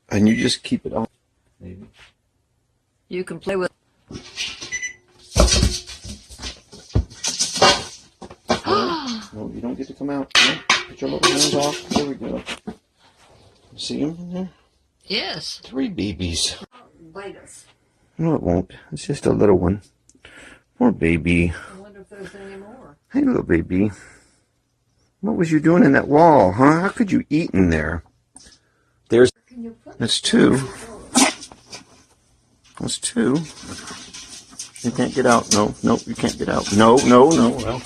And you just keep it on. Maybe. You can play with. No, you don't get to come out. No, put your little hands off. There we go. See them in there? Yes. 3 babies. Bite us. No, it won't. It's just a little one. Poor baby. I wonder if there's any more. Hey, little baby. What was you doing in that wall, huh? How could you eat in there? That's 2. That's 2. You can't get out. No, you can't get out. No. Well.